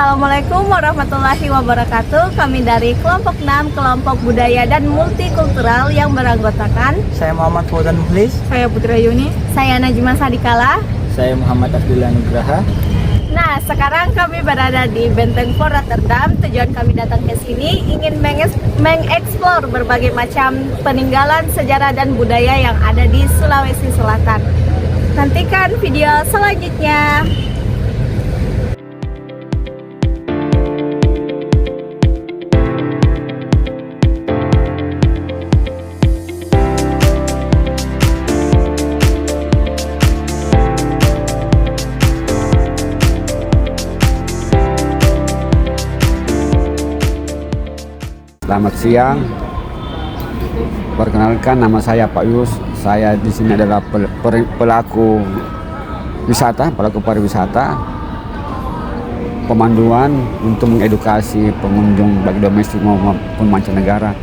Assalamualaikum warahmatullahi wabarakatuh. Kami dari kelompok 6, kelompok budaya dan multikultural yang beranggotakan Saya Muhammad Fauzan Mukhlis. Saya Putra Yuni. saya Najma Sadikala. Saya Muhammad Abdullah Nugraha. Nah, sekarang kami berada di Benteng Fort Rotterdam. Tujuan kami datang ke sini ingin mengeksplor berbagai macam peninggalan sejarah dan budaya yang ada di Sulawesi Selatan. Nantikan video selanjutnya. Selamat siang. Perkenalkan, nama saya Pak Yus. Saya di sini adalah pelaku pariwisata, pemanduan untuk mengedukasi pengunjung baik domestik maupun mancanegara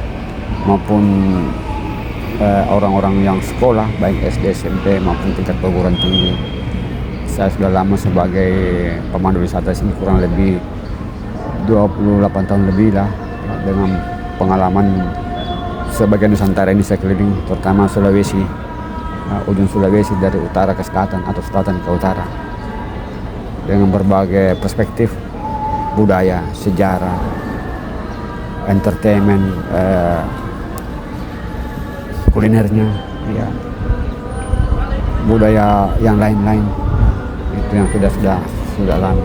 maupun orang-orang yang sekolah baik SD, SMP maupun tingkat perguruan tinggi. Saya sudah lama sebagai pemandu wisata sini, kurang lebih 28 tahun lebih lah, dengan pengalaman sebagian Nusantara ini saya keliling, terutama Sulawesi, ujung Sulawesi dari utara ke selatan atau selatan ke utara, dengan berbagai perspektif budaya, sejarah, entertainment, kulinernya, ya, budaya yang lain-lain, itu yang sudah lama.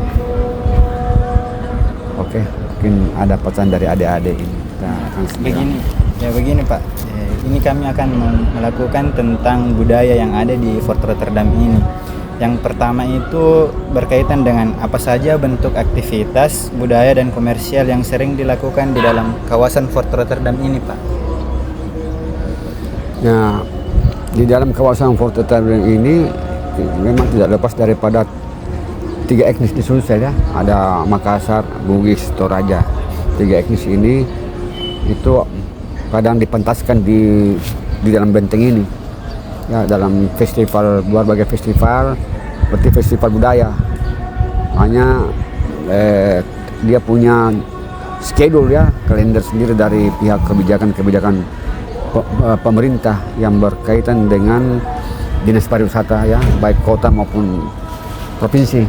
Oke, mungkin ada pesan dari adik-adik ini. Kita akan Begini Pak, ini kami akan melakukan tentang budaya yang ada di Fort Rotterdam ini. Yang pertama itu berkaitan dengan apa saja bentuk aktivitas budaya dan komersial yang sering dilakukan di dalam kawasan Fort Rotterdam ini, Pak. Nah, di dalam kawasan Fort Rotterdam ini memang tidak lepas daripada 3 etnis di Sulsel, ya. Ada Makassar, Bugis, Toraja. 3 etnis ini itu kadang dipentaskan di dalam benteng ini, ya, dalam festival, berbagai festival seperti festival budaya. Hanya dia punya schedule, ya, kalender sendiri dari pihak kebijakan pemerintah yang berkaitan dengan dinas pariwisata, ya, baik kota maupun provinsi.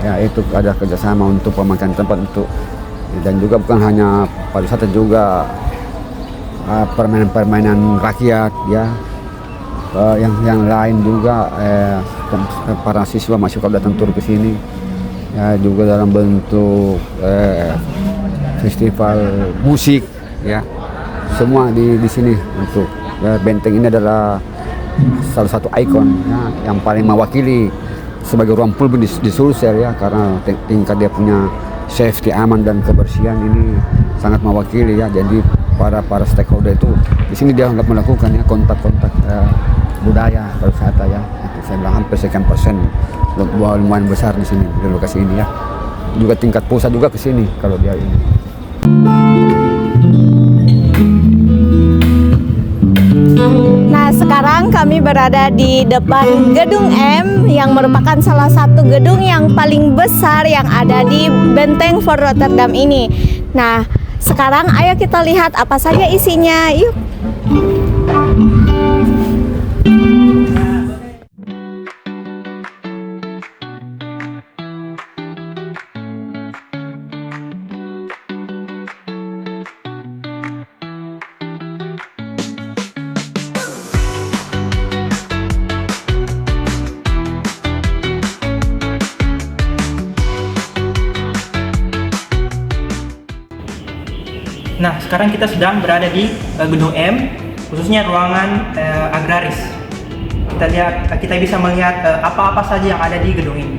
Ya, itu ada kerjasama untuk pemanfaatan tempat untuk, dan juga bukan hanya pariwisata, juga permainan-permainan rakyat, ya, yang lain juga, para siswa mahasiswa datang tur ke sini, ya, juga dalam bentuk festival musik, ya, semua di sini. Untuk benteng ini adalah salah satu ikon, ya, yang paling mewakili sebagai ruang publik di Sulsel, ya, karena tingkat dia punya safety, aman dan kebersihan ini sangat mewakili, ya. Jadi para stakeholder itu di sini dia anggap melakukan, ya, kontak-kontak budaya pariwisata, ya. Itu saya bilang hampir sekian persen, lumayan besar di sini, di lokasi ini, ya. Juga tingkat pusat juga ke sini kalau dia ini. Nah, sekarang kami berada di depan Gedung M yang merupakan salah satu gedung yang paling besar yang ada di Benteng Fort Rotterdam ini. Nah, sekarang ayo kita lihat apa saja isinya. Yuk. Nah, sekarang kita sedang berada di Gedung M, khususnya ruangan agraris. Kita bisa melihat apa-apa saja yang ada di gedung ini.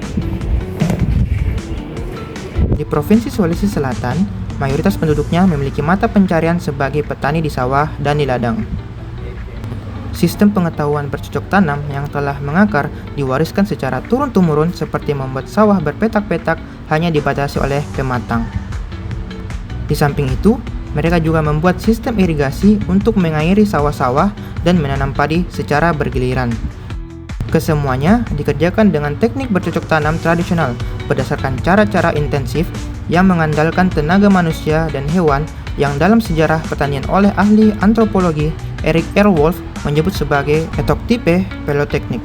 Di Provinsi Sulawesi Selatan, mayoritas penduduknya memiliki mata pencarian sebagai petani di sawah dan di ladang. Sistem pengetahuan bercocok tanam yang telah mengakar diwariskan secara turun-temurun, seperti membuat sawah berpetak-petak hanya dibatasi oleh pematang. Di samping itu, mereka juga membuat sistem irigasi untuk mengairi sawah-sawah dan menanam padi secara bergiliran. Kesemuanya dikerjakan dengan teknik bercocok tanam tradisional berdasarkan cara-cara intensif yang mengandalkan tenaga manusia dan hewan yang dalam sejarah pertanian oleh ahli antropologi Erik Erwolf menyebut sebagai etoktipe peloteknik.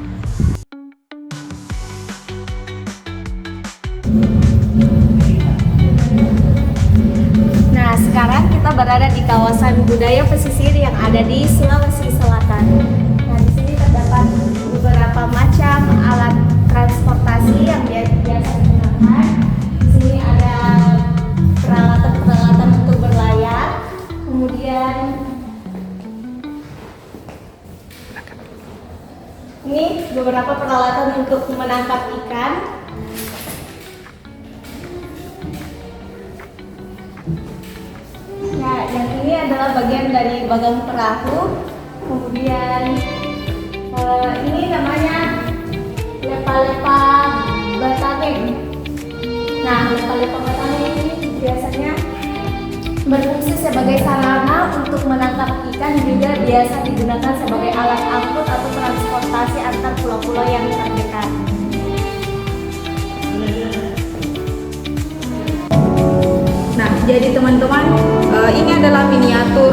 Nah, sekarang kita berada di kawasan budaya pesisir yang ada di Sulawesi Selatan. Nah, di sini terdapat beberapa macam alat transportasi yang biasa digunakan. Di sini ada peralatan-peralatan untuk berlayar, kemudian ini beberapa peralatan untuk menangkap ikan. Nah, yang ini adalah bagian dari bagang perahu. Kemudian ini namanya lepa-lepa batangeng. Nah, lepa-lepa batangeng ini biasanya berfungsi sebagai sarana untuk menangkap ikan, juga biasa digunakan sebagai alat angkut atau transportasi antar pulau-pulau yang terdekat. Nah, jadi teman-teman, ini adalah miniatur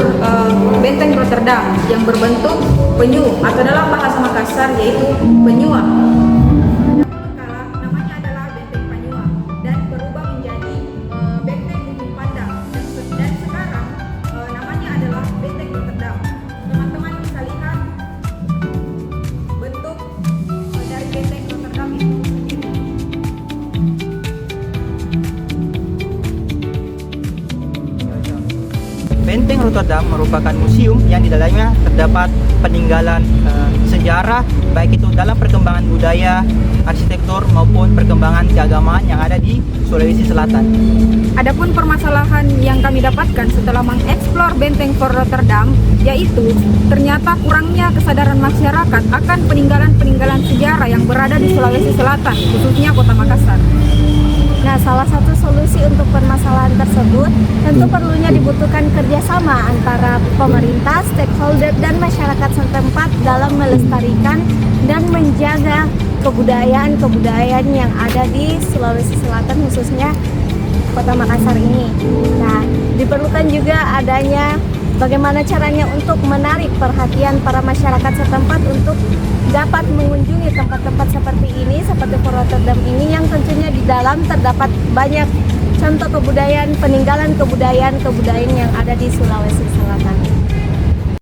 benteng Rotterdam yang berbentuk penyu atau dalam bahasa Makassar yaitu penyua. Namanya adalah benteng penyua dan berubah menjadi benteng Bukit Pandang, dan sekarang namanya adalah benteng Rotterdam. Teman-teman bisa lihat bentuk dari benteng Rotterdam itu sendiri. Benteng Rotterdam merupakan museum yang di dalamnya terdapat peninggalan sejarah, baik itu dalam perkembangan budaya, arsitektur maupun perkembangan keagamaan yang ada di Sulawesi Selatan. Adapun permasalahan yang kami dapatkan setelah mengeksplor benteng Fort Rotterdam, yaitu ternyata kurangnya kesadaran masyarakat akan peninggalan-peninggalan sejarah yang berada di Sulawesi Selatan, khususnya Kota Makassar. Nah, salah satu solusi untuk permasalahan tersebut tentu perlunya dibutuhkan kerjasama antara pemerintah, stakeholder, dan masyarakat setempat dalam melestarikan dan menjaga kebudayaan yang ada di Sulawesi Selatan, khususnya Kota Makassar ini. Nah, diperlukan juga adanya bagaimana caranya untuk menarik perhatian para masyarakat setempat untuk dapat mengunjungi tempat-tempat seperti ini, seperti Fort Rotterdam ini, yang tentunya di dalam terdapat banyak contoh kebudayaan, peninggalan kebudayaan yang ada di Sulawesi Selatan.